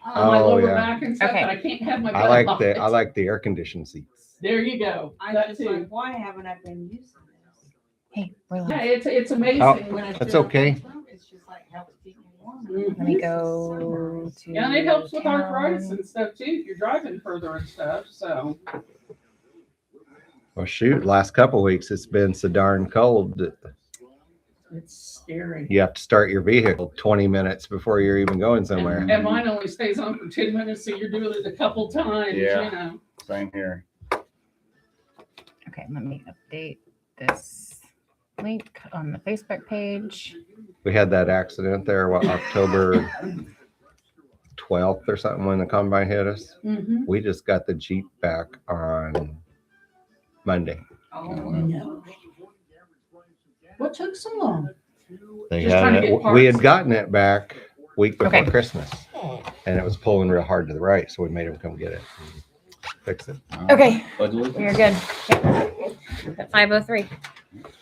on my Oh, lower yeah. back and stuff, Okay. but I can't have my butt I on it. like the air conditioned seats. There you go. I That was too. like, why haven't I been using this? Hey, we're Yeah, live. it's amazing. Oh, When it's That's been on okay. my throat, it's just like helps keep me warm. Mhm. Let me go to. Yeah, and it helps with town. arthritis and stuff too, if you're driving further and stuff, so. Well, shoot, last couple of weeks it's been so darn cold that It's scary. you have to start your vehicle 20 minutes before you're even going somewhere. And mine only stays on for 10 minutes, so you're doing it a couple times, Yeah. you know. Same here. Okay, let me update this link on the Facebook page. We had that accident there, October 12th or something when the combine hit us. Mm-hmm. We just got the Jeep back on Monday. Oh, No. What took so long? They Just trying to get we parts. had gotten it back week before Okay. Christmas, and it was pulling real hard to the right, so we made him come get it and fix it. Okay. Pledge allegiance. We're good. At 5:03.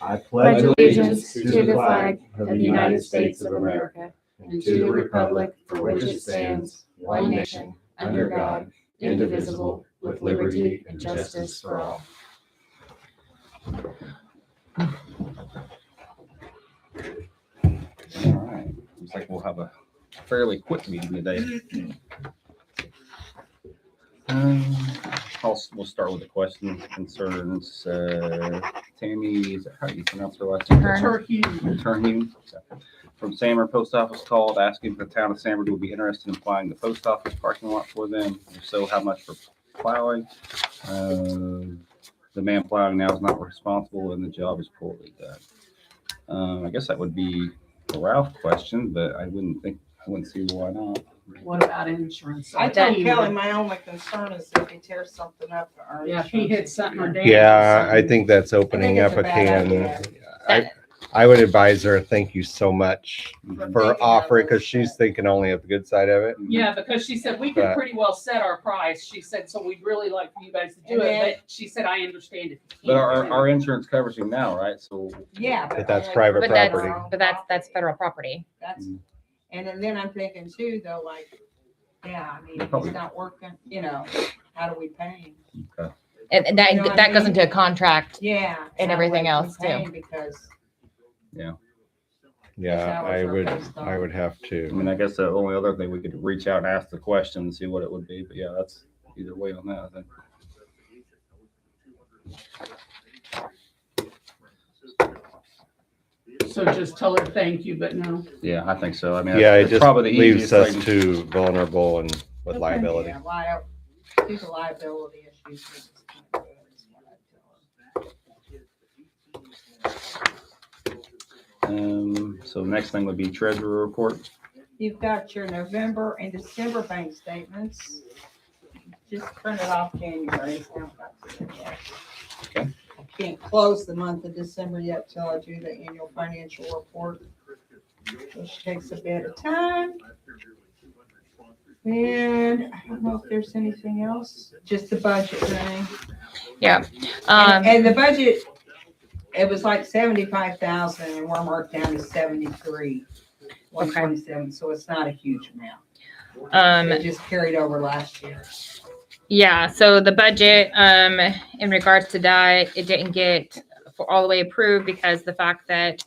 I Pledge allegiance to the flag of the United States of America and to the republic for which it stands, one nation, under God, indivisible, with liberty and justice for all. All right. Looks like we'll have a fairly quick meeting today. We'll start with the questions, concerns. Tammy, is that how you pronounce her last name? Turn. Turkey. Terhune. From Sammer Post Office called asking if the town of Sammer would be interested in applying the post office parking lot for them. If so, how much for plowing? The man plowing now is not responsible and the job is poorly done. I guess that would be a Ralph question, but I wouldn't see why not. What about insurance? I told you. Kelly my only concern is if he tears something up. Or Yeah, if he hits something or damages Yeah, I something. think that's opening it's up a a bad can. idea. I would advise her, thank you so much For for thinking offering, of because it. she's thinking only of the good side of it. Yeah, because she said we could But- pretty well set our price. She said, so we'd really like for you guys to do And it, then- but she said, I understand if you But can't. our insurance covers him now, right? So Yeah. But that's only private for But property. their own that's federal property. That's, and then I'm thinking too, though, like, yeah, I mean, if Probably. he's not working, how do we pay him? And that You know what that I goes mean? into a contract. Yeah. And how do everything we else, pay too. him? Because Yeah, that was I our would, best I would have I to. mean, I guess the only other thing we could reach out and ask the question and see what it would be. But yeah, that's either way on that, I think. So just tell her thank you, but no. Yeah, I think so. I mean, Yeah, it it's just probably the leaves easiest us thing. too vulnerable and with Okay. liability. yeah, due to liability issues. we just can't do it, is what I tell her. So next thing would be treasurer report. You've got your November and December bank statements. Just printed off January. Okay. I can't close the month of December yet till I do the annual financial report, which takes a bit of time. And I don't know if there's anything else, just the budget thing. Yeah. And the budget, it was like 75,000 and we're marked down to 73, 127, so it's not a huge amount. It just carried over last year. Yeah, so the budget, in regards to that, it didn't get all the way approved because the fact that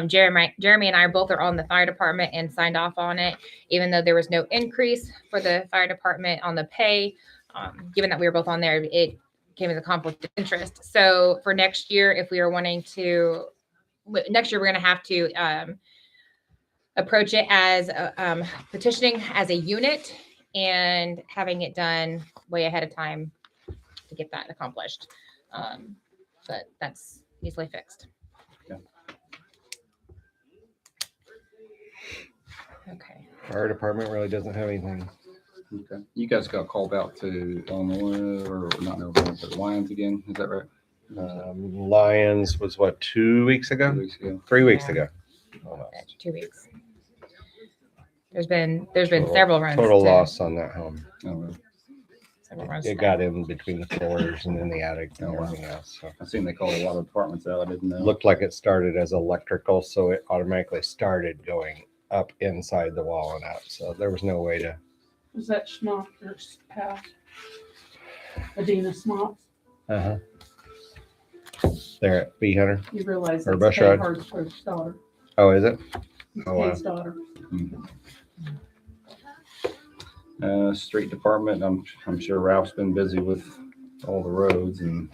Jeremy and I both are on the fire department and signed off on it, even though there was no increase for the fire department on the pay, given that we were both on there, it came as a conflict of interest. So for next year, if we are wanting to, next year we're going to have to approach it as petitioning as a unit and having it done way ahead of time to get that accomplished. But that's easily fixed. Yeah. Okay. Fire department really doesn't have anything. Okay. You guys got called out to Illinois or not Illinois, but Lions again. Is that right? Lions was what, 2 weeks 2 ago? weeks ago. 3 weeks Yeah. ago. Almost. 2 weeks. There's been several runs. Total to- loss on that home. Oh, well. Several runs. It got in between the floors and in the attic and Oh, wow. everything else. So I seen they called a lot of departments out. I didn't know. it looked like it started as electrical, so it automatically started going up inside the wall and out. So there was no way to Was that Schmock or Pat? Adina Schmock? Uh-huh. There at Bee Hunter. You realize Or that's Bush Kay Rod. Hardsburg's daughter. Oh, is it? It's Oh, wow. Kay's daughter. Street department, I'm sure Ralph's been busy with all the roads and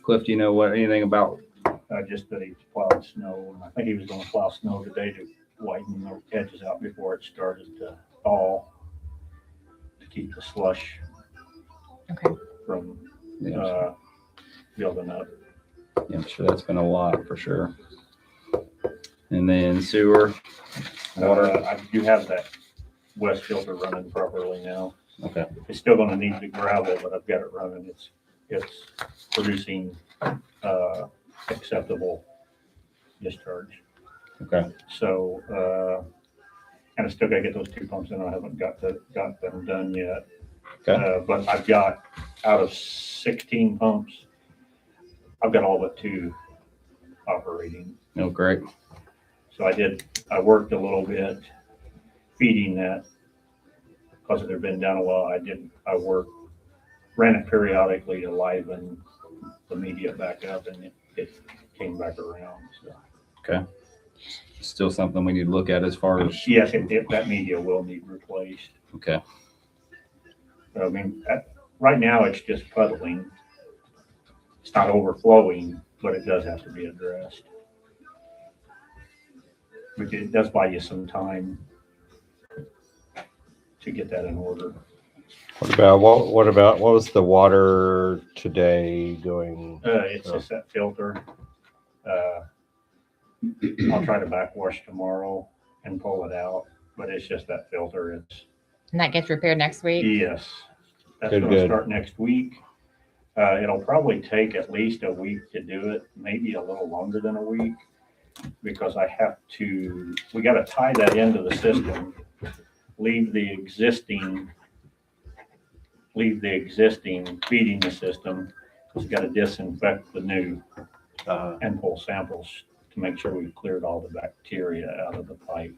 Cliff, do you know anything about? Just that he's plowed snow, and I think he was gonna plow snow today to whiten the edges out before it started to thaw, to keep the slush Okay. from, Yeah, building up. I'm sure that's been a lot for sure. And then sewer, water. I do have that west filter running properly now. Okay. It's still gonna need the gravel, but I've got it running. It's producing, acceptable discharge. Okay. So, and I still gotta get those 2 pumps in. I haven't got them done yet. Okay. But I've got, out of 16 pumps, I've got all but 2 operating. Oh, great. So I worked a little bit feeding that because it had been down a while. Ran it periodically to liven the media back up, and it came back around. So Still something we need to look at as far as, yes, that media will need replaced. okay. I mean, right now it's just puddling. It's not overflowing, but it does have to be addressed. But it does buy you some time to get that in order. What was the water today going? It's just that filter. I'll try to backwash tomorrow and pull it out, but it's just that filter. And that gets repaired next week? Yes, that's Good, gonna good. start next week. It'll probably take at least a week to do it, maybe a little longer than a week, because we gotta tie that into the system, leave the existing feeding the system. We gotta disinfect the new and pull samples to make sure we've cleared all the bacteria out of the pipe.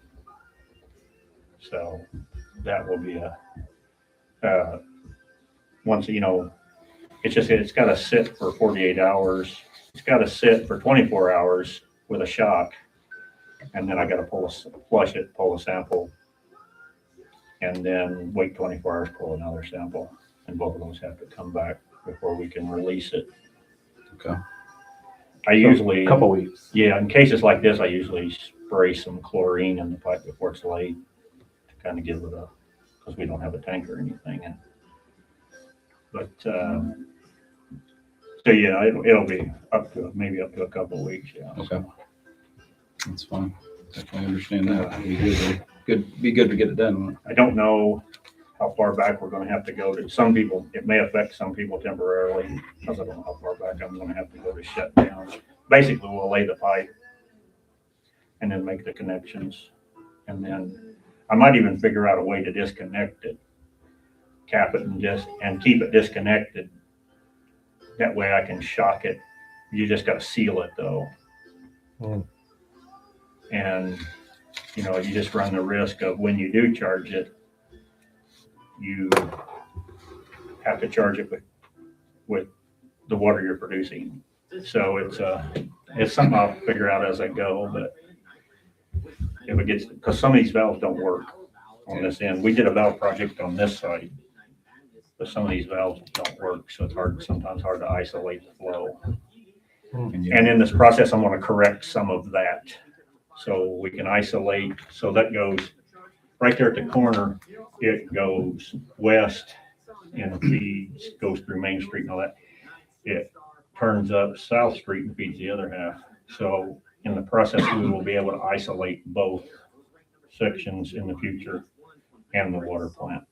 So that will be once, it's gotta sit for 48 hours. It's gotta sit for 24 hours with a shock. And then I gotta flush it, pull a sample, and then wait 24 hours, pull another sample. And both of those have to come back before we can release it. Okay. I usually, Couple weeks. yeah, in cases like this, I usually spray some chlorine in the pipe before it's laid to kind of give it because we don't have a tank or anything. But so yeah, it'll be maybe up to a couple weeks. Yeah. Okay. That's fine. Definitely understand that. Be good to get it done. I don't know how far back we're going to have to go to. Some people, it may affect some people temporarily because I don't know how far back I'm going to have to go to shut down. Basically, we'll lay the pipe and then make the connections. And then I might even figure out a way to disconnect it, cap it and keep it disconnected. That way I can shock it. You just got to seal it though. And you just run the risk of when you do charge it, you have to charge it with the water you're producing. So it's something I'll figure out as I go, but if it gets, because some of these valves don't work on this end. We did a valve project on this side, but some of these valves don't work. So it's sometimes hard to isolate the flow. And in this process, I'm going to correct some of that. So we can isolate. So that goes right there at the corner. It goes west and feeds, goes through Main Street and all that. It turns up South Street and feeds the other half. So in the process, we will be able to isolate both sections in the future and the water plant.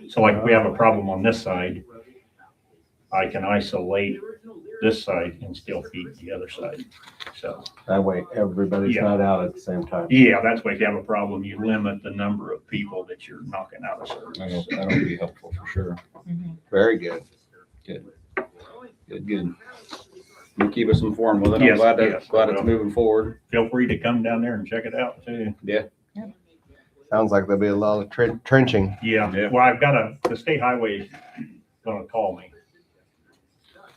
So like if we have a problem on this side, I can isolate this side and still feed the other side. So That way everybody's Yeah. not out at the same time. yeah, that's why if you have a problem, you limit the number of people that you're knocking out of service. That'll be helpful for sure. Mhm. Very good. Good. You keep us informed with it. I'm Yes, glad yes, glad I it's will. moving forward. Feel free to come down there and check it out too. Yeah. Sounds like there'll be a lot of trenching. Yeah, Yeah. well, the state highway is gonna call me.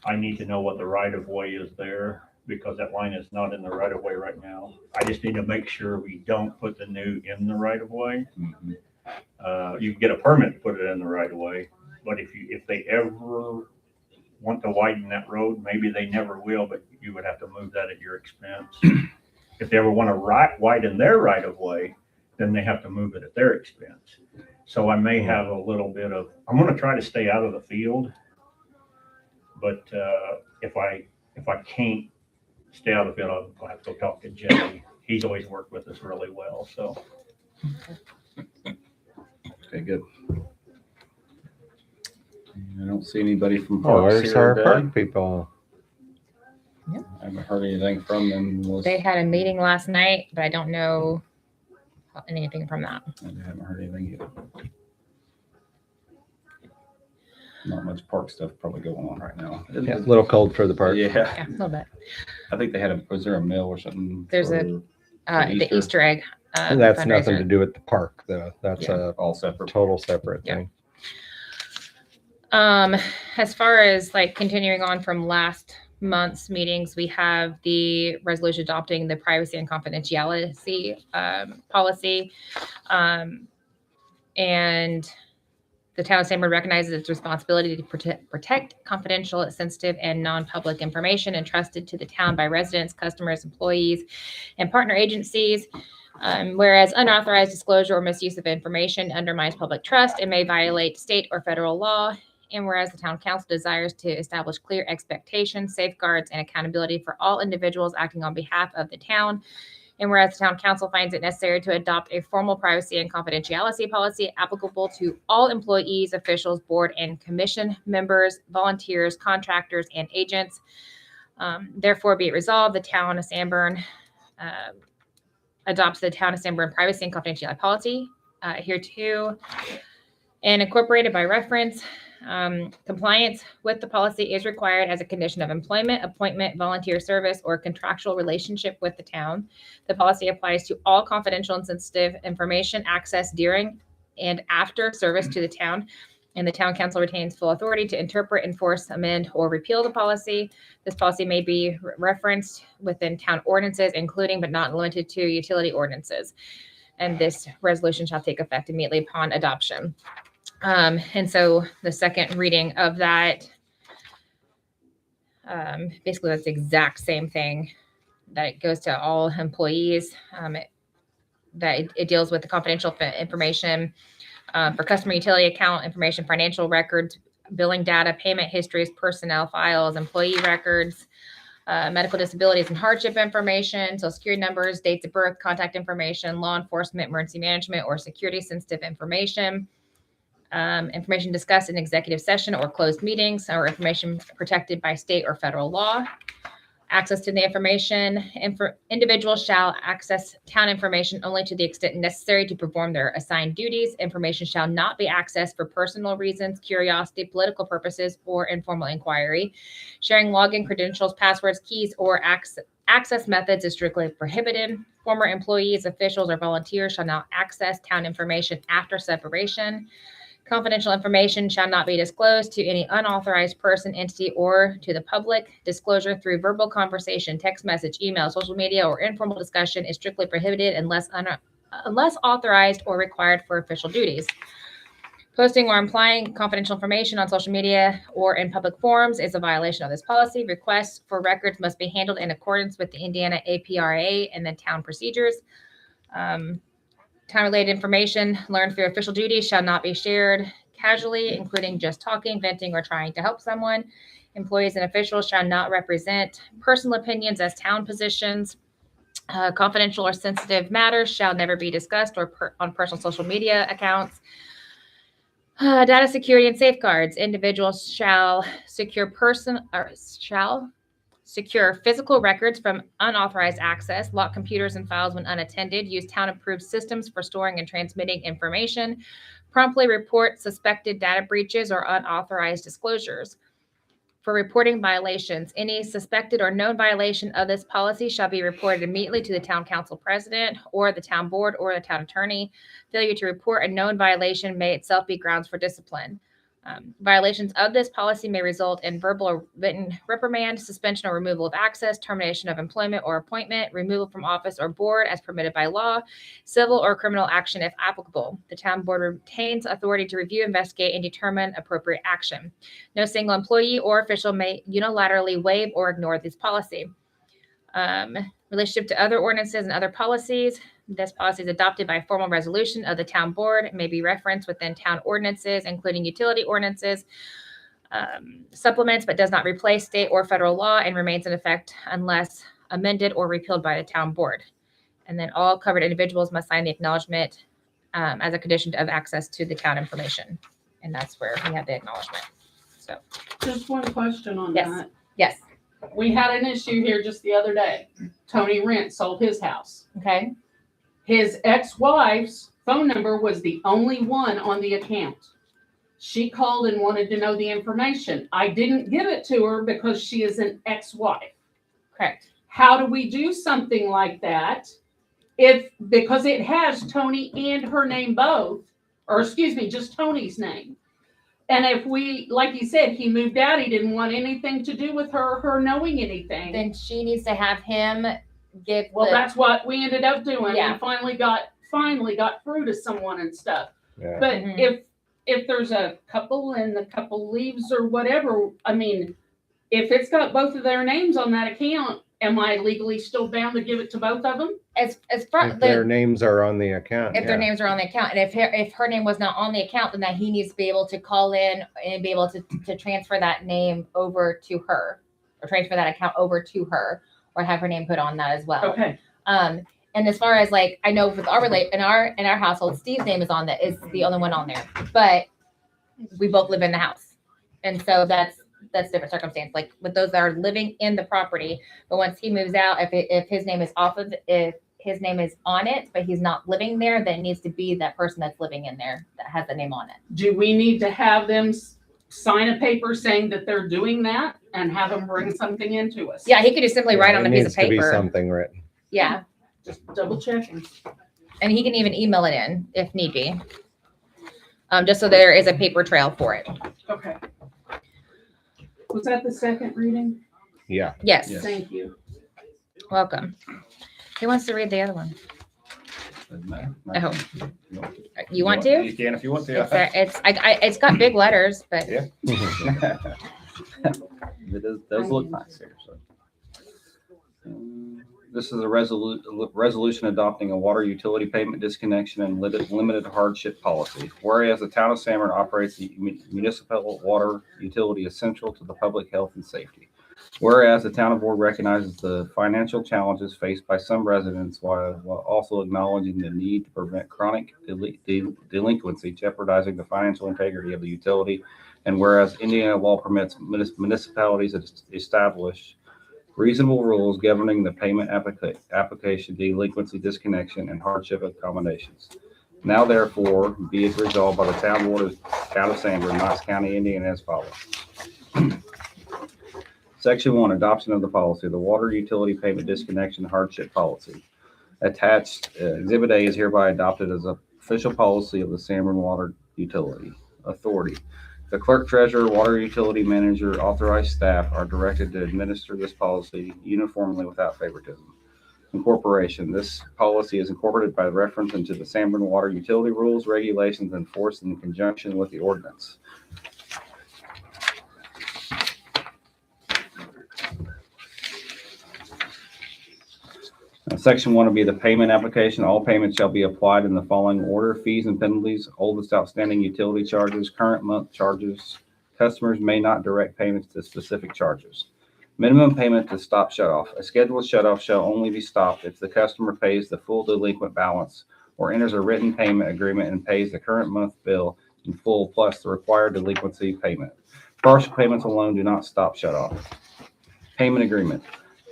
I need to know what the right of way is there because that line is not in the right of way right now. I just need to make sure we don't put the new in the right of way. You can get a permit to put it in the right of way, but if they ever want to widen that road, maybe they never will, but you would have to move that at your expense. If they ever want to widen their right of way, then they have to move it at their expense. So I may have a little bit of, I'm gonna try to stay out of the field. But if I can't stay out of the field, I'll have to go talk to Jay. He's always worked with us really well, so. Okay, good. I don't see anybody from Oh, Parks where's our here park today. people? I haven't heard anything from them. They had a meeting last night, but I don't know anything from that. I haven't heard anything yet. Not much park stuff probably going on right now. Yeah, a little cold for the park. Yeah, Yeah, a little bit. I think they had was there a mill or something? There's for The Easter? Easter egg. And that's nothing to fundraiser. do with the park, though. That's a all separate. total separate Yeah. thing. As far as like continuing on from last month's meetings, we have the resolution adopting the privacy and confidentiality policy. And the town of Sanborn recognizes its responsibility to protect confidential, sensitive, and non-public information entrusted to the town by residents, customers, employees, and partner agencies. Whereas unauthorized disclosure or misuse of information undermines public trust and may violate state or federal law. And whereas the town council desires to establish clear expectations, safeguards, and accountability for all individuals acting on behalf of the town. And whereas the town council finds it necessary to adopt a formal privacy and confidentiality policy applicable to all employees, officials, board and commission members, volunteers, contractors, and agents. Therefore, be it resolved, the town of Sanborn adopts the town of Sanborn privacy and confidentiality policy here too, and incorporated by reference. Compliance with the policy is required as a condition of employment, appointment, volunteer service, or contractual relationship with the town. The policy applies to all confidential and sensitive information accessed during and after service to the town, and the town council retains full authority to interpret, enforce, amend, or repeal the policy. This policy may be referenced within town ordinances, including but not limited to utility ordinances. And this resolution shall take effect immediately upon adoption. And so the second reading of that, basically that's the exact same thing, that it goes to all employees, it deals with the confidential information for customer utility account information, financial records, billing data, payment histories, personnel files, employee records, medical disabilities and hardship information, social security numbers, dates of birth, contact information, law enforcement, emergency management, or security sensitive information. Information discussed in executive session or closed meetings, or information protected by state or federal law. Access to the information. Individuals shall access town information only to the extent necessary to perform their assigned duties. Information shall not be accessed for personal reasons, curiosity, political purposes, or informal inquiry. Sharing login credentials, passwords, keys, or access methods is strictly prohibited. Former employees, officials, or volunteers shall not access town information after separation. Confidential information shall not be disclosed to any unauthorized person, entity, or to the public. Disclosure through verbal conversation, text message, email, social media, or informal discussion is strictly prohibited unless authorized or required for official duties. Posting or implying confidential information on social media or in public forums is a violation of this policy. Requests for records must be handled in accordance with the Indiana APRA and the town procedures. Town-related information learned through official duties shall not be shared casually, including just talking, venting, or trying to help someone. Employees and officials shall not represent personal opinions as town positions. Confidential or sensitive matters shall never be discussed or on personal social media accounts. Data security and safeguards. Individuals shall secure physical records from unauthorized access, lock computers and files when unattended, use town-approved systems for storing and transmitting information, promptly report suspected data breaches or unauthorized disclosures. for reporting violations. Any suspected or known violation of this policy shall be reported immediately to the town council president or the town board or the town attorney. Failure to report a known violation may itself be grounds for discipline. Violations of this policy may result in verbal or written reprimand, suspension or removal of access, termination of employment or appointment, removal from office or board as permitted by law, civil or criminal action if applicable. The town board retains authority to review, investigate, and determine appropriate action. No single employee or official may unilaterally waive or ignore this policy. Relationship to other ordinances and other policies. This policy is adopted by formal resolution of the town board. It may be referenced within town ordinances, including utility ordinances, supplements, but does not replace state or federal law and remains in effect unless amended or repealed by the town board. And then all covered individuals must sign the acknowledgement as a condition of access to the town information. And that's where we have the acknowledgement. So, Just one question on Yes. that. yes. We had an issue here just the other day. Tony Rent sold his house. Okay. His ex-wife's phone number was the only one on the account. She called and wanted to know the information. I didn't give it to her because she is an ex-wife. Correct. How do we do something like that? Because it has Tony and her name both, or excuse me, just Tony's name. And if we, like he said, he moved out, he didn't want anything to do with her knowing anything. Then she needs to have him give. Well, the- that's what we ended up doing. Yeah. We finally got through to someone and stuff. Yeah. But Mhm. if there's a couple and the couple leaves or whatever, I mean, if it's got both of their names on that account, am I legally still bound to give it to both of them? as far If their the, names are on the account. if their yeah. names are on the account, and if her name was not on the account, then that he needs to be able to call in and be able to transfer that name over to her, or transfer that account over to her, or have her name put on that as well. Okay. And as far as like, I know with our in our household, Steve's name is on that, is the only one on there, but we both live in the house, and so that's different circumstance. Like with those that are living in the property, but once he moves out, if his name is off of, if his name is on it, but he's not living there, then it needs to be that person that's living in there that has the name on it. Do we need to have them sign a paper saying that they're doing that and have them bring something into us? Yeah, he could just simply write on it a piece needs of to be paper. something written. Yeah, Just double checking. and he can even email it in if need be. Just so there is a paper trail for it. Okay. Was that the second reading? Yeah. Yes, Yes. Thank you. welcome. Who wants to read the other one? Doesn't matter. Oh. You want to? You can if you want to. It's got big letters, but Yeah. It does look nice here, so. This is a resolution adopting a water utility payment disconnection and limited hardship policy. Whereas the town of Sanborn operates the municipal water utility essential to the public health and safety. Whereas the town board recognizes the financial challenges faced by some residents while also acknowledging the need to prevent chronic delinquency jeopardizing the financial integrity of the utility. And whereas Indiana law permits municipalities to establish reasonable rules governing the payment application, delinquency, disconnection, and hardship accommodations. Now therefore, be it resolved by the town board of Town of Sanborn, Knox County, Indiana, as follows. Section 1, adoption of the policy, the water utility payment disconnection hardship policy. Attached, Exhibit A is hereby adopted as official policy of the Sanborn Water Utility Authority. The clerk, treasurer, water utility manager, authorized staff are directed to administer this policy uniformly without favoritism. Incorporation. This policy is incorporated by reference into the Sanborn Water Utility Rules, Regulations, enforced in conjunction with the ordinance. Section 1 will be the payment application. All payments shall be applied in the following order: fees and penalties, oldest outstanding utility charges, current month charges. Customers may not direct payments to specific charges. Minimum payment to stop shutoff. A scheduled shutoff shall only be stopped if the customer pays the full delinquent balance or enters a written payment agreement and pays the current month bill in full plus the required delinquency payment. Partial payments alone do not stop shutoff. Payment agreement.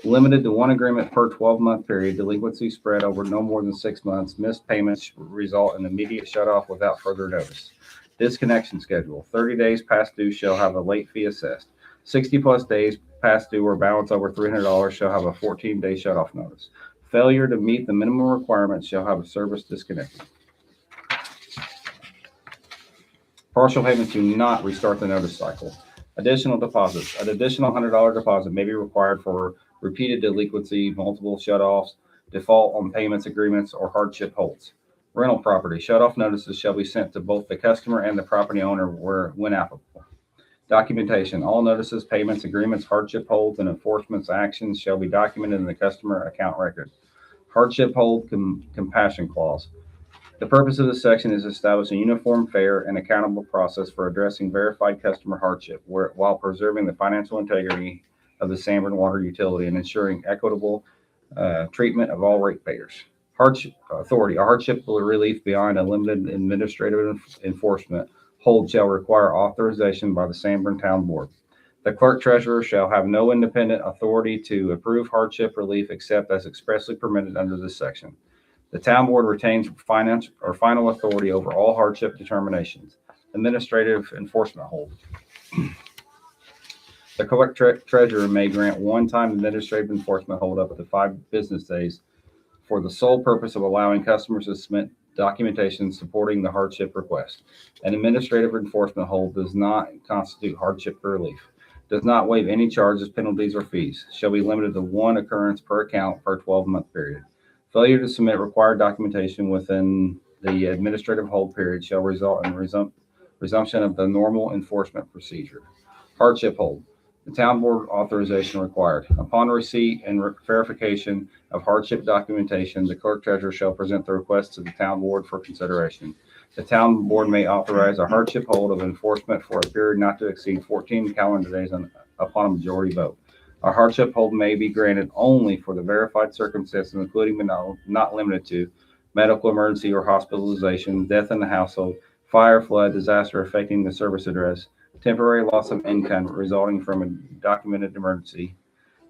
Limited to one agreement per 12-month period. Delinquency spread over no more than 6 months. Missed payments result in immediate shutoff without further notice. Disconnection schedule. 30 days past due shall have a late fee assessed. 60+ days past due or balance over $300 shall have a 14-day shutoff notice. Failure to meet the minimum requirements shall have a service disconnected. Partial payments do not restart the notice cycle. Additional deposits. An additional $100 deposit may be required for repeated delinquency, multiple shutoffs, default on payments agreements, or hardship holds. Rental property. Shutoff notices shall be sent to both the customer and the property owner when applicable. Documentation. All notices, payments, agreements, hardship holds, and enforcement actions shall be documented in the customer account record. Hardship hold compassion clause. The purpose of this section is to establish a uniform, fair, and accountable process for addressing verified customer hardship while preserving the financial integrity of the Sanborn Water Utility and ensuring equitable treatment of all ratepayers. Hardship authority. A hardship relief beyond a limited administrative enforcement hold shall require authorization by the Sanborn Town Board. The clerk treasurer shall have no independent authority to approve hardship relief except as expressly permitted under this section. The town board retains final authority over all hardship determinations. Administrative enforcement hold. The clerk treasurer may grant one-time administrative enforcement hold up to 5 business days for the sole purpose of allowing customers to submit documentation supporting the hardship request. An administrative enforcement hold does not constitute hardship relief, does not waive any charges, penalties, or fees, shall be limited to 1 occurrence per account per 12-month period. Failure to submit required documentation within the administrative hold period shall result in resumption of the normal enforcement procedure. Hardship hold. The town board authorization required. Upon receipt and verification of hardship documentation, the clerk treasurer shall present the request to the town board for consideration. The town board may authorize a hardship hold of enforcement for a period not to exceed 14 calendar days upon a majority vote. A hardship hold may be granted only for the verified circumstances, including but not limited to medical emergency or hospitalization, death in the household, fire, flood, disaster affecting the service address, temporary loss of income resulting from a documented emergency.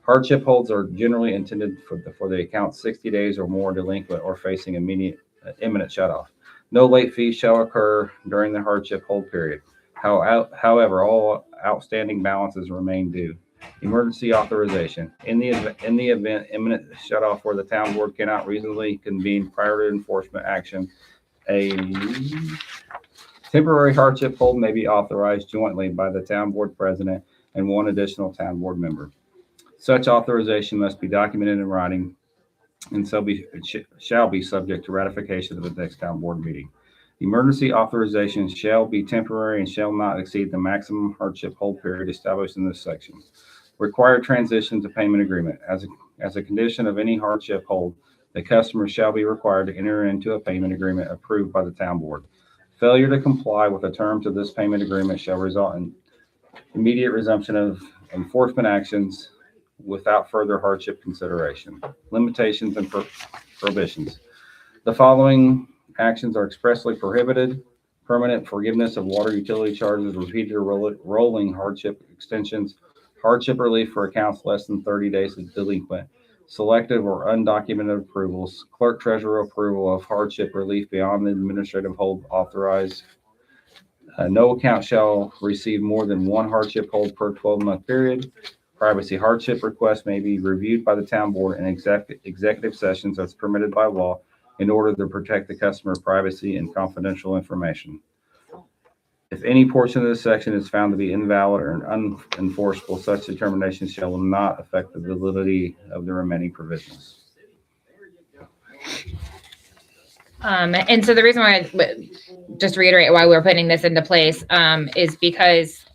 Hardship holds are generally intended for the account 60 days or more delinquent or facing imminent shutoff. No late fees shall occur during the hardship hold period. However, all outstanding balances remain due. Emergency authorization. In the event imminent shutoff where the town board cannot reasonably convene prior to enforcement action, a temporary hardship hold may be authorized jointly by the town board president and 1 additional town board member. Such authorization must be documented in writing and shall be subject to ratification of the next town board meeting. Emergency authorization shall be temporary and shall not exceed the maximum hardship hold period established in this section. Required transition to payment agreement. As a condition of any hardship hold, the customer shall be required to enter into a payment agreement approved by the town board. Failure to comply with the terms of this payment agreement shall result in immediate resumption of enforcement actions without further hardship consideration. Limitations and prohibitions. The following actions are expressly prohibited: permanent forgiveness of water utility charges, repeated or rolling hardship extensions, hardship relief for accounts less than 30 days delinquent, selective or undocumented approvals, clerk treasurer approval of hardship relief beyond the administrative hold authorized. No account shall receive more than 1 hardship hold per 12-month period. Privacy hardship requests may be reviewed by the town board in executive sessions as permitted by law in order to protect the customer privacy and confidential information. If any portion of this section is found to be invalid or unenforceable, such determination shall not affect the validity of the remaining provisions. And so the reason why, just to reiterate why we're putting this into place, is because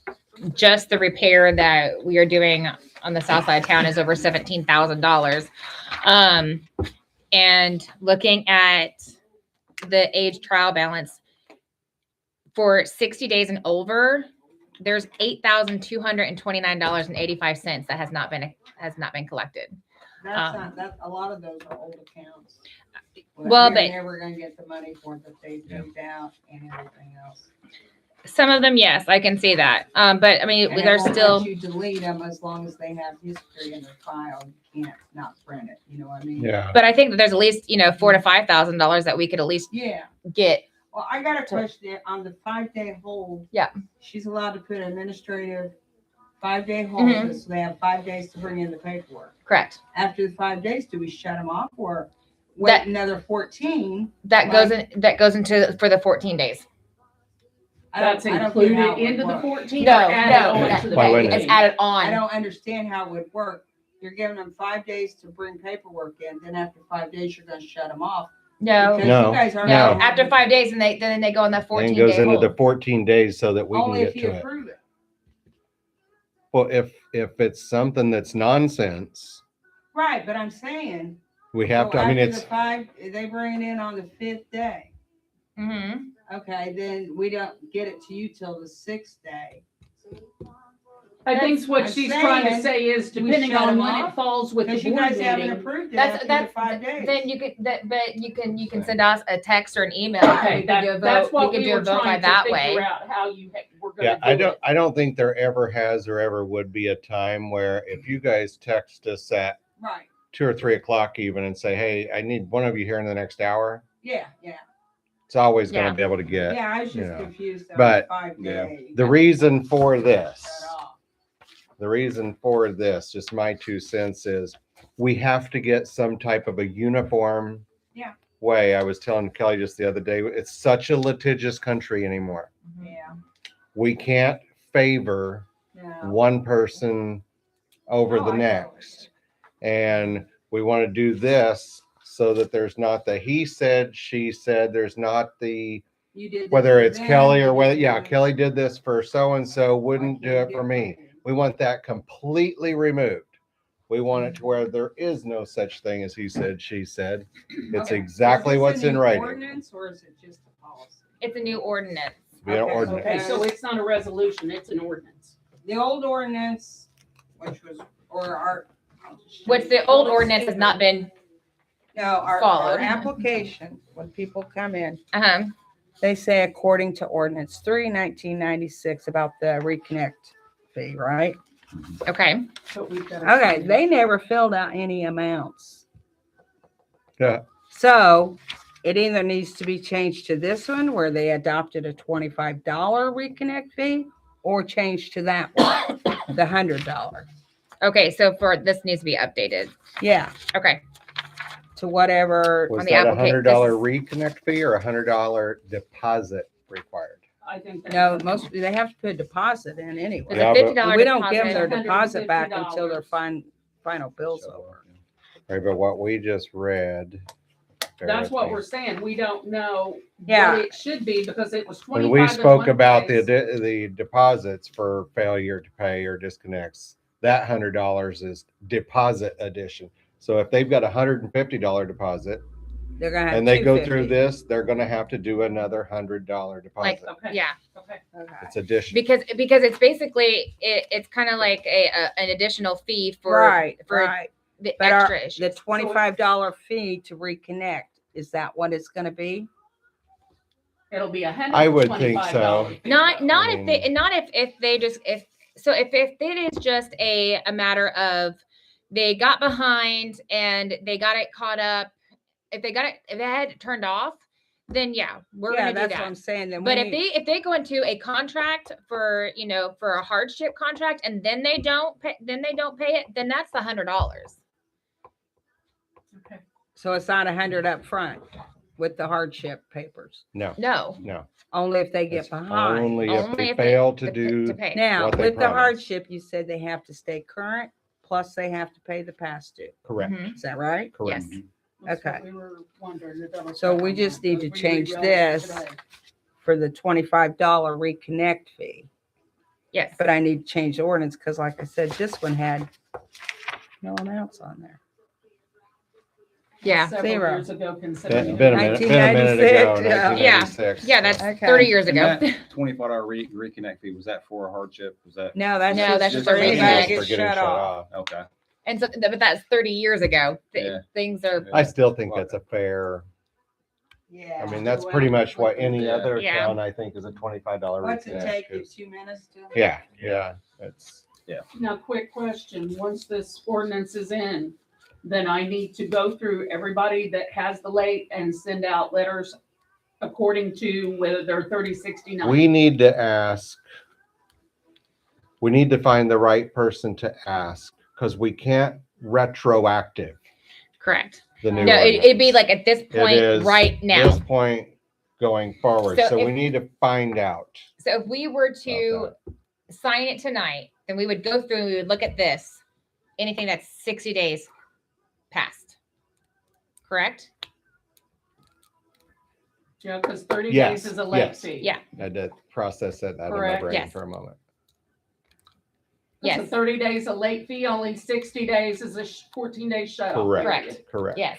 just the repair that we are doing on the south side of town is over $17,000. And looking at the age trial balance for 60 days and over, there's $8,229.85 that has not been collected. That's a lot of those are old accounts. Well, We're but never gonna get the money for it that they moved out and everything else. some of them, yes, I can see that. But I mean, And it there's won't still, let you delete them as long as they have history in their file. You can't not print it. You know what I mean? Yeah. but I think that there's at least, $4,000 to $5,000 that we could at least Yeah. get. Well, I got a question on the 5-day hold. Yeah. She's allowed to put administrative 5-day hold, Mhm. so they have 5 days to bring in the paperwork. Correct. After the 5 days, do we shut them off or That- wait another 14? That goes into for the 14 days. That's I don't get included how it would into the work. 14 No, or added on that- to the Why wouldn't 14? it's added I on. don't understand how it would work. You're giving them 5 days to bring paperwork in, then after 5 days, you're gonna shut them off. No, Because No, you guys aren't. no. gonna have After to- 5 days, and then they go on that Then 14 it goes day into the hold. 14 days so that we can Only get if you to it. approve it. Well, if it's something that's nonsense, Right, but I'm saying. we have so to, I mean, after it's, the 5, they bring it in on the 5th day. Mhm. Okay, then we don't get it to you till the 6th day. I think what I'm she's trying to saying, say is do we depending shut on them when it off? falls with Because the you board guys haven't meeting. approved it That's after that's the 5 days. then you could but you can send us a text or an email. Okay, We could do a that's vote. what we could we do a were vote by trying to that figure way. out how we're yeah, gonna do it. I don't think there ever has or ever would be a time where if you guys text us at Right, 2 or 3 o'clock even and say, hey, I need one of you here in the next hour, yeah. it's always going Yeah. to be able to get. Yeah, I was you just know, confused on but- 5 Yeah. days. The reason for this, Shut off. just my 2 cents is we have to get some type of a uniform Yeah. way. I was telling Kelly just the other day, it's such a litigious country anymore. Yeah, We can't favor no. one person over No, the I know. next. And we want to do this so that there's not the he said, she said, there's not the You did this whether for it's them, Kelly you or did whether, this yeah, for- Kelly did this for so-and-so, Why wouldn't do can't it you for do me. for We want that completely removed. We want it to where there is no such thing as he said, she said. It's Okay. exactly Is this what's a in new writing. Ordinance or is it just a policy? It's a new ordinance. We don't Okay, ordinance. Okay, so it's not a resolution, it's an ordinance. The old ordinance, which was, or our. Which the old ordinance has not been. No, our followed. application, when people come in, Uh-huh. they say according to ordinance 3, 1996 about the reconnect fee, right? Okay. But we've got to Okay, change. they never filled out any amounts. Yeah. So it either needs to be changed to this one where they adopted a $25 reconnect fee or changed to that one, the $100. Okay. So for this needs to be updated. Yeah, Okay. to whatever. Was On the that applica- $100 reconnect fee or $100 deposit required? I think that. No, most, they have to put a deposit in anyway. There's Yeah, a but- $50 We don't give them deposit. their deposit back $150. until their final bill's over. Right, but what we just read. bear That's with what me. we're saying. We don't know Yeah. what it should be because it was 25. When we in spoke one about place. the deposits for failure to pay or disconnects, that $100 is deposit addition. So if they've got $150 deposit They're gonna have and they go through $250. this, they're gonna have to do another $100 Like, deposit. Okay. yeah. Okay. Okay. It's addition. Because it's basically it's kind of like an additional fee for Right, for right. the But extra the issues. $25 fee to reconnect, is that what it's gonna be? It'll be I would think so. $125. Not I if they not if they just if it is just a matter of they got behind and they got it caught up. If they had it turned off, then yeah, we're Yeah, gonna do that's what that. I'm saying. Then But we if they go into a contract for for a hardship contract and then they don't pay it, then that's the $100. Okay. so it's not 100 up front with the hardship papers, No, No, no. only if they get It's behind. Only if only they if fail to to do, pay. Now, what they with the promised. hardship, you said they have to stay current, plus they have to pay the past due. correct, Mhm. Is that right? correct. Yes. That's what Okay. we were wondering to double So check we on just that, need to because we change reread it this. today. For the $25 reconnect fee. Yes. But I need to change the ordinance because like I said, this one had no amounts on there. Yeah. Several Zero. years ago, considering. Been a minute ago, 1996, yeah. 1996. Yeah, that's Okay. 30 years And ago. that $25 reconnect fee, was that for a hardship? Was that, No, that's No, that's just just a for anybody reconnect. that gets For getting shut off. okay. And so, but that's 30 years ago. Yeah. Things are, I still think that's a fair, Yeah. I mean, that's pretty much what any Yeah. other Yeah. town, I think, is a $25 What's it reconnect take you, is. 2 minutes to? Yeah, yeah, it's, Now, quick question, once this ordinance is in, then I need to go through everybody that has the late and send out letters according to whether they're 30, 60, 90. we need to ask, we need to find the right person to ask, because we can't retroactive Correct. the new No, it'd be ordinance. like at this It point is right now. This point going forward, So so if- we need to find out. So if we were to about sign it tonight, then we would go through and we would look at this, anything that's 60 days past. Correct? Yeah, because 30 Yes, days is a late yes. fee. Yeah. I had to process that out of my Correct. brain Yes. for a moment. So Yes. 30 days a late fee, only 60 days is a 14-day shut off. Correct. Correct. Yes.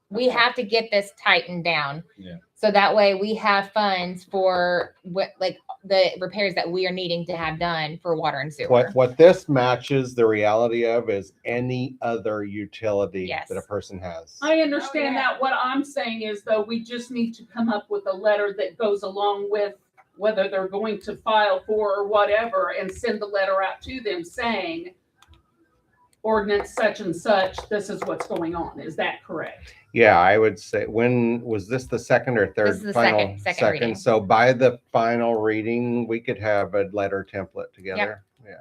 We Okay. have to get this tightened down. Yeah. So that way we have funds for what, like the repairs that we are needing to have done for water and sewer. What this matches the reality of is any other utility Yes. that a person has. I understand Oh, yeah. that. What I'm saying is though, we just need to come up with a letter that goes along with whether they're going to file for or whatever and send the letter out to them saying ordinance such and such, this is what's going on. Is that correct? Yeah, I would say, when was this the second or third? This is the final second reading. So by the final reading, we could have a letter template together. Yeah,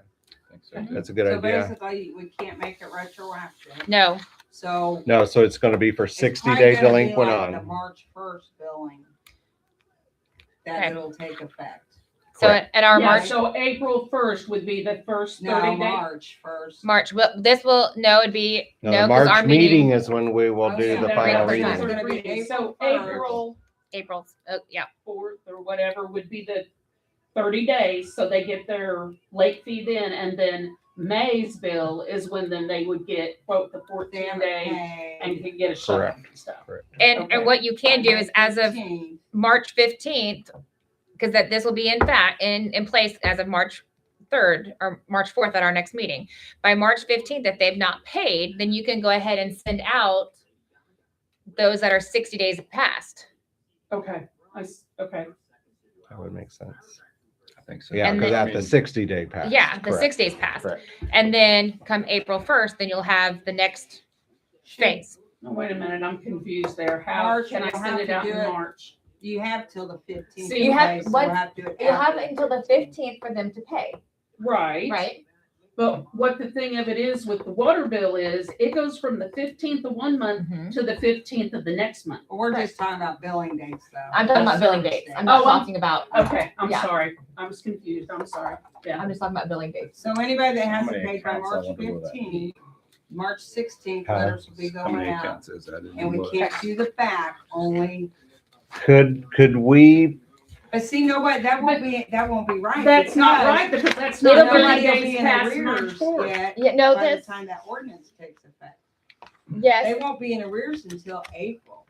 I think so. Mhm. that's a good So idea. basically, we can't make it retroactive. No, So. No, so it's going to be for it's 60 probably day gonna be delinquent like The on. March 1st billing. That Okay. it'll take effect. so Correct. at our Yeah, March, so April 1st would be the first No, 30 days. March 1st. March, well, this will, no, it'd be, No, no, the because our March meeting meeting, is when we will Oh, do yeah, the that final makes reading. sense. It's gonna be So April 1st. April, oh, yeah. 4th or whatever would be the 30 days, so they get their late fee then, and then May's bill is when then they would get, quote, the They 14 haven't day and paid. can get a shut Correct. off and stuff. And Okay. what you can do is as of 15th. March 15th, because that this will be in fact in place as of March 3rd or March 4th at our next meeting. By March 15th, if they've not paid, then you can go ahead and send out those that are 60 days past. Okay, okay. That would make sense. I think so. Yeah, And because then- at the 60 day pass. Yeah, the Correct. 6 days past. Correct. And then come April 1st, then you'll have the next phase. No, wait a minute, I'm confused there. How March, can I you'll send have it to out do in it. March? You have till the 15th. So you have- anyway, so what- we'll have to do it You'll have after. until the 15th for them to pay, Right. right? But what the thing of it is with the water bill is, it goes from the 15th of one month Mhm. to the 15th of the next month. But we're just talking about billing dates though. I'm talking about billing dates. I'm not Oh, I'm- talking about, Okay, I'm Yeah. sorry. I was confused. I'm sorry. Yeah. I'm just talking about billing dates. So anybody that hasn't many paid by accounts I March wonder will that be? 15th, March 16th, Huh? letters will be How going many out. accounts is that? Didn't And we look. can't do the fact, only, Could we, but see, nobody, that won't be right. That's not because right because that's not It'll be- 30 Nobody will be days in past March arrears 4th. yet Yeah, no, by the this, time that ordinance takes effect. They yes, won't be in arrears until April.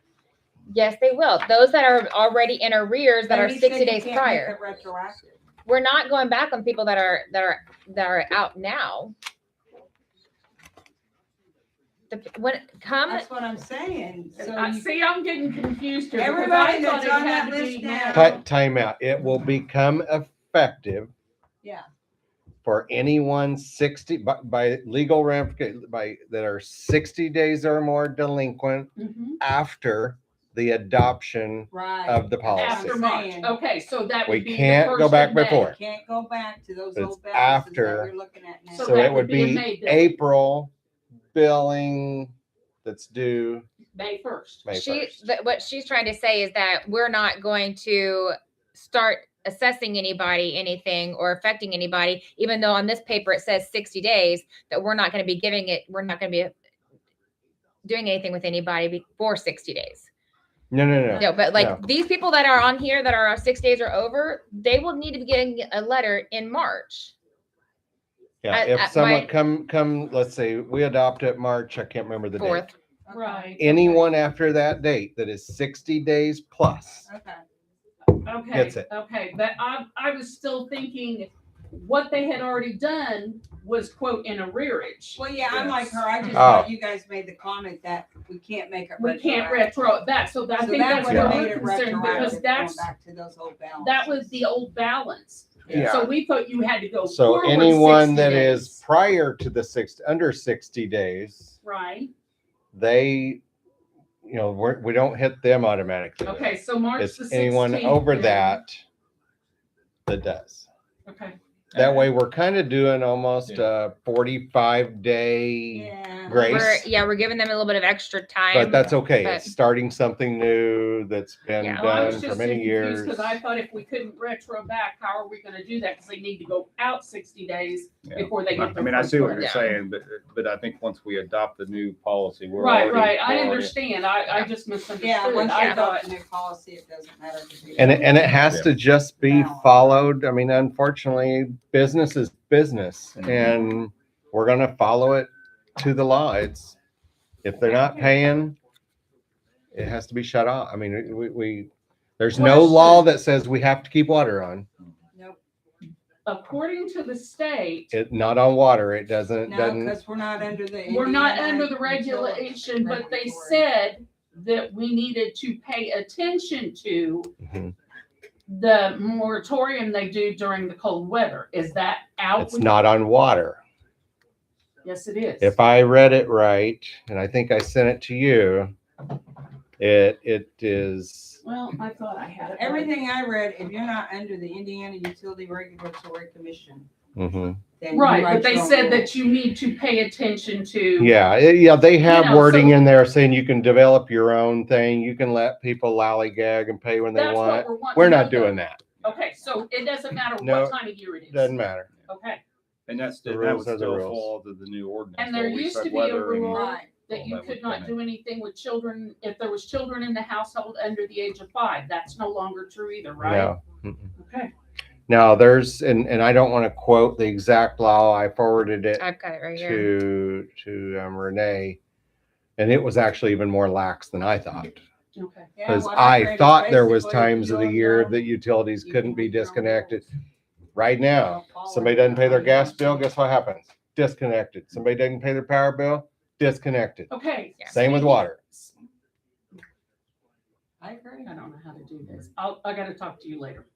yes, they will. Those that are already in arrears that are But he 60 said you days can't make prior. it retroactive. We're not going back on people that are out now. When come, That's what I'm saying. So I you- see, I'm getting confused here. because Everybody I thought that's it on had that to list be now. time out, it will become effective Yeah. for anyone 60, by legal ramification, that are 60 days or more delinquent Mhm. after the adoption Right. of the policy. After March. Okay, so that We would be the can't go first back of May. before. Can't go back to those It's old balances that after. you're looking at now. So So that it would would be a be May bill. April billing that's due May 1st. May she, 1st. what she's trying to say is that we're not going to start assessing anybody anything or affecting anybody, even though on this paper it says 60 days, that we're not going to be giving it, we're not going to be doing anything with anybody before 60 days. No, no, no. No, but like No. these people that are on here that are 6 days or over, they will need to be getting a letter in March. Yeah, at if someone my- come, let's say we adopt it March, I can't remember the date. 4th. Okay. Right. Anyone after that date that is 60 days plus Okay. Okay. gets it. Okay, but I was still thinking what they had already done was quote in arrearage. Well, yeah, I'm like her. I just Oh. thought you guys made the comment that we can't make it We can't retroactive. retro that, so I So think that that's would where have we're made it concerned because retroactive, going that's, back to those old balances. that was the old balance. Yeah. So we thought you had to go So forward anyone 60 that days. is prior to the under 60 days, Right, they, we don't hit them automatically. okay, so March the It's 16th. anyone over then. that does. Okay, That way we're kind of doing almost a 45-day Yeah. grace. We're giving them a little bit of extra time. But that's okay. But- It's starting something new that's been Yeah. Well, I was done for just many confused years. because I thought if we couldn't retro back, how are we gonna do that? Because they need to go out 60 days Yeah. before they I get their mean, I first see what letter. you're saying, but I think once we adopt the new policy, we're Right, already. right. I we're already- understand. I just misunderstood. Yeah, once you I adopt thought, the new policy, it doesn't matter. if you- And it has Yeah. to just be followed. I mean, unfortunately, business is business, Mhm. and we're gonna follow it to the law. It's, if they're not paying, it has to be shut off. I mean, there's no law that says we have to keep water on. Nope. according to the state, It, not on water. It doesn't, No, because we're not under the. we're not Indiana under the regulation, but they regulatory. said that we needed to pay attention to Mhm. the moratorium they do during the cold weather. Is that out? It's not on water. Yes, it is. If I read it right, and I think I sent it to you, it is, Well, I thought I had it. right. Everything I read, if you're not under the Indiana Utility Regulatory Commission, mhm. then you Right, write but they your own said rules. that you need to pay attention to. Yeah, they have know, wording so- in there saying you can develop your own thing. You can let people lollygag and pay when they That's want. what we're wanting. We're to not know, doing though. that. Okay, so it doesn't matter No, what time of year it is. Doesn't matter. Okay, And The that would rules are the still rules. fall to the new ordinance. And there where we used said to be a whether and- rule Right. that you that could would not come do anything with children, if there was children in the household under the age of 5. That's no longer true either, right? No. Mm-mm. Okay. Now there's, and I don't want to quote the exact law. I forwarded it I've got it right here. to Renee, and it was actually even more lax than I thought. Okay. Yeah, Because what I read I is thought there was basically if times you of the don't year know, that utilities you couldn't can be make your own disconnected. rules. Right now, Don't follow somebody it. doesn't pay their gas bill, guess what happens? Disconnected. Somebody doesn't pay their power bill, disconnected. Okay. Yeah. Same with water. I agree. I don't know how to do this. I gotta talk to you later.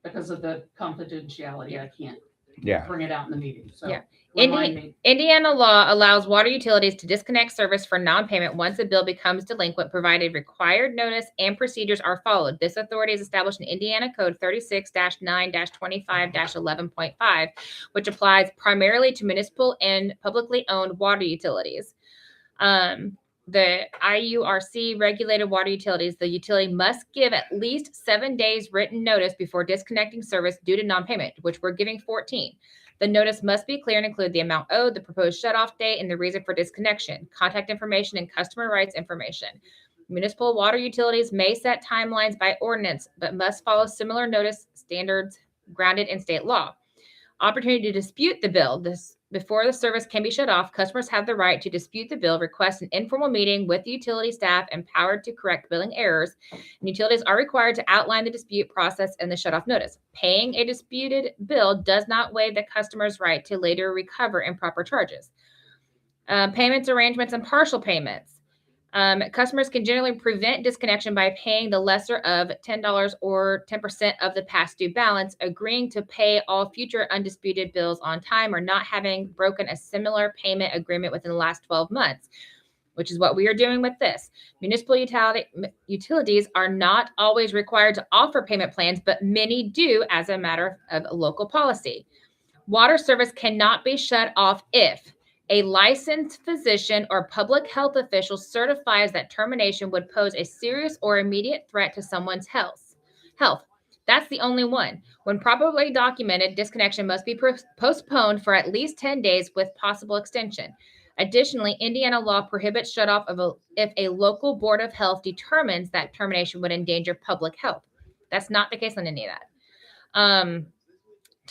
Because of the confidentiality, I can't Yeah. bring it out in the meeting, so. Yeah. Remind me. Indiana law allows water utilities to disconnect service for non-payment once a bill becomes delinquent, provided required notice and procedures are followed. This authority is established in Indiana Code 36-9-25-11.5, which applies primarily to municipal and publicly owned water utilities. The IURC regulated water utilities, the utility must give at least 7 days written notice before disconnecting service due to non-payment, which we're giving 14. The notice must be clear and include the amount owed, the proposed shutoff date, and the reason for disconnection, contact information, and customer rights information. Municipal water utilities may set timelines by ordinance, but must follow similar notice standards grounded in state law. Opportunity to dispute the bill. Before the service can be shut off, customers have the right to dispute the bill, request an informal meeting with the utility staff empowered to correct billing errors. And utilities are required to outline the dispute process and the shutoff notice. Paying a disputed bill does not waive the customer's right to later recover improper charges. Payments, arrangements, and partial payments. Customers can generally prevent disconnection by paying the lesser of $10 or 10% of the past due balance, agreeing to pay all future undisputed bills on time, or not having broken a similar payment agreement within the last 12 months, which is what we are doing with this. Municipal utilities are not always required to offer payment plans, but many do as a matter of local policy. Water service cannot be shut off if a licensed physician or public health official certifies that termination would pose a serious or immediate threat to someone's health. That's the only one. When properly documented, disconnection must be postponed for at least 10 days with possible extension. Additionally, Indiana law prohibits shutoff if a local board of health determines that termination would endanger public health. That's not the case on any of that. So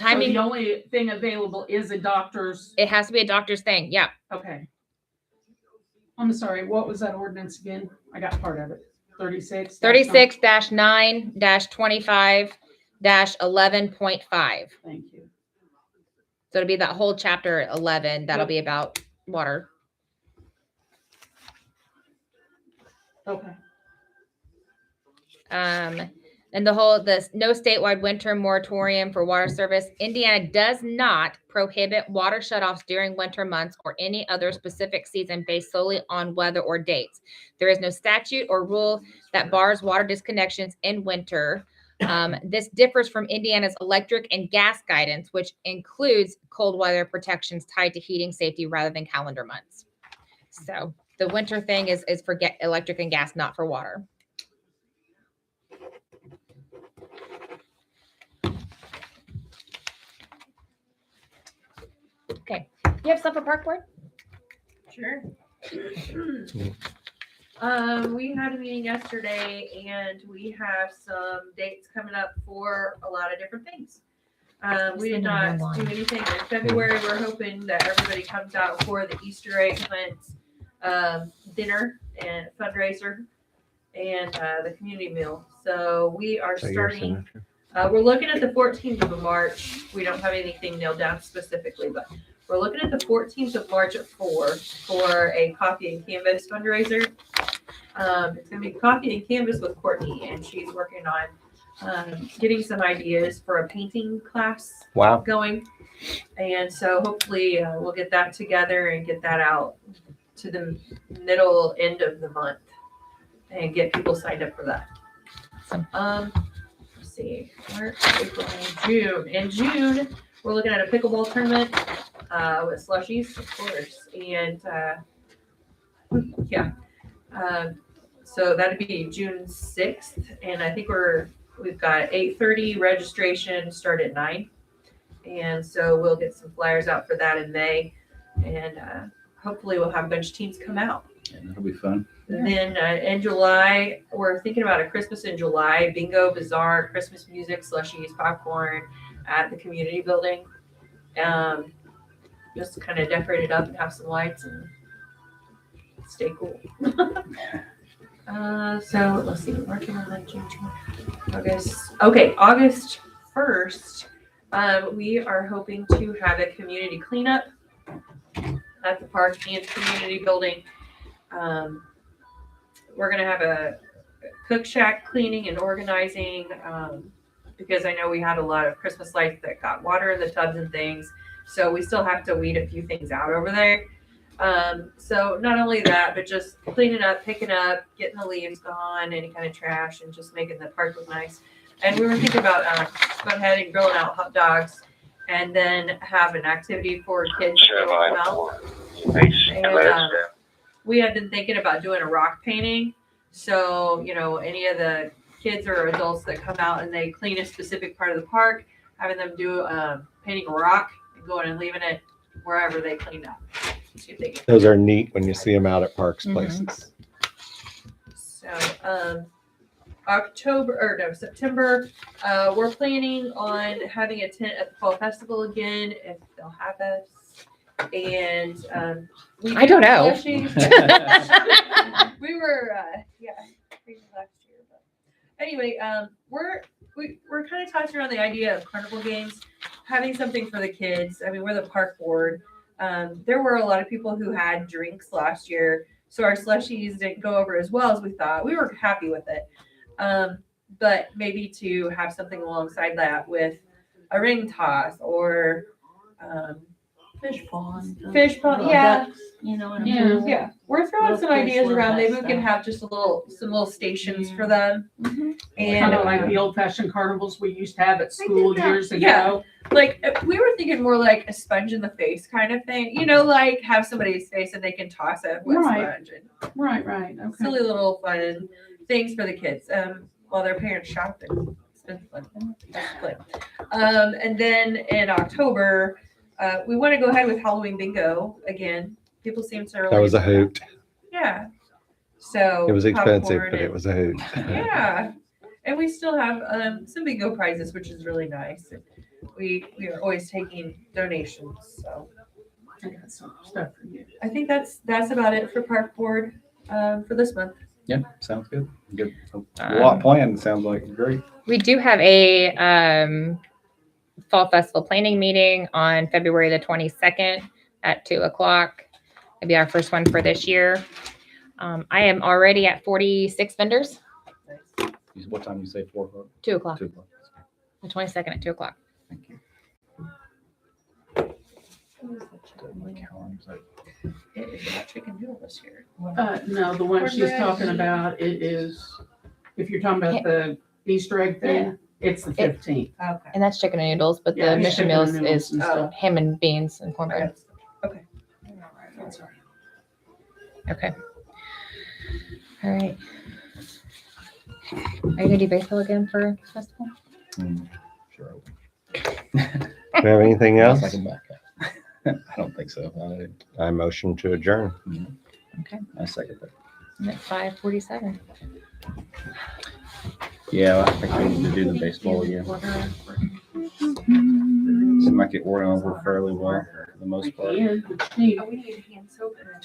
Timing, the only thing available is a doctor's, it has to be a doctor's thing. Yeah. okay. I'm sorry, what was that ordinance again? I got part of it. 36? 36-9-25-11.5. Thank you. So it'll be that whole chapter 11. That'll Yep. be about water. Okay. And no statewide winter moratorium for water service. Indiana does not prohibit water shutoffs during winter months or any other specific season based solely on weather or dates. There is no statute or rule that bars water disconnections in winter. This differs from Indiana's electric and gas guidance, which includes cold weather protections tied to heating safety rather than calendar months. So the winter thing is for electric and gas, not for water. Okay, you have stuff for park board? Sure. We had a meeting yesterday and we have some dates coming up for a lot of different things. We did not do anything in February. We're hoping that everybody comes out for the Easter egg hunt, dinner and fundraiser and the community meal. So we are So you're starting, saying- we're looking at the 14th of March. We don't have anything nailed down specifically, but we're looking at the 14th of March at 4 for a coffee and canvas fundraiser. It's gonna be coffee and canvas with Courtney, and she's working on getting some ideas for a painting class Wow. going. And so hopefully we'll get that together and get that out to the end of the month and get people signed up for that. Let's see, March, April, June. In June, we're looking at a pickleball tournament with slushies, of course. And so that'd be June 6th. And I think we've got 8:30 registration, start at 9. And so we'll get some flyers out for that in May. And hopefully we'll have a bunch of teams come out. Yeah, that'll be fun. Then in July, we're thinking about a Christmas in July, bingo, bazaar, Christmas music, slushies, popcorn at the community building. Just to kind of decorate it up and have some lights and stay cool. So let's see, working on that June, August. Okay, August 1st, we are hoping to have a community cleanup at the park and community building. We're gonna have a cook shack cleaning and organizing, because I know we had a lot of Christmas lights that got water in the tubs and things. So we still have to weed a few things out over there. So not only that, but just cleaning up, picking up, getting the leaves gone, any kind of trash, and just making the park look nice. And we were thinking about going ahead and grilling out hot dogs and then have an activity for kids to come out. And we had been thinking about doing a rock painting. So, you know, any of the kids or adults that come out and they clean a specific part of the park, having them do painting a rock and going and leaving it wherever they cleaned up. See if they get Those are neat when you see them out at parks places. So, September, we're planning on having a tent at the Fall Festival again, if they'll have us. And, I don't know. We were, crazy last year, but anyway, we're kind of tossing around the idea of carnival games, having something for the kids. I mean, we're the park board. There were a lot of people who had drinks last year, so our slushies didn't go over as well as we thought. We were happy with it. But maybe to have something alongside that with a ring toss or Fish pond. Yeah. You know, Yeah. Yeah. We're throwing Little some ideas fish, around. Maybe little we can stuff. have just some little stations for them. Kind And of like the old fashioned carnivals we used to have at school that. years ago. Yeah. like we were thinking more like a sponge in the face kind of thing. You know, like have somebody's face and they can toss a wet Right. sponge and Right. Okay. silly little fun things for the kids while their parents shop and spend fun. That's fun. And then in October, we want to go ahead with Halloween bingo again. People seem to really That was a hoot. Yeah. So It was expensive, popcorn but it and- was a hoot. yeah. And we still have some bingo prizes, which is really nice. We are always taking donations. So I got some stuff for you. I think that's about it for park board for this month. Yeah, sounds good. Good. A lot planned. Sounds like great. We do have a Fall Festival planning meeting on February the 22nd at 2:00. It'll be our first one for this year. I am already at 46 vendors. What time you say 4 o'clock? 2:00. 2 o'clock. The 22nd at 2:00. Thank you. My calendar's like- It is not chicken noodle this year. No, the one she's talking about, it is, if you're talking about the Easter egg thing, It's the 15th. Okay. And that's chicken and noodles, but Yeah, the it's mission chicken meals and noodles is and stuff. ham and beans and cornbread. Okay. That's all right. Okay. All right. Are you gonna do baseball again for festival? Sure. Do we have anything else? I don't think so. I motion to adjourn. I second that. I'm at 5:47. Yeah, I think we need to do the baseball again. Seemed like it went over fairly well for the most part. And, but you need We need hand soap and a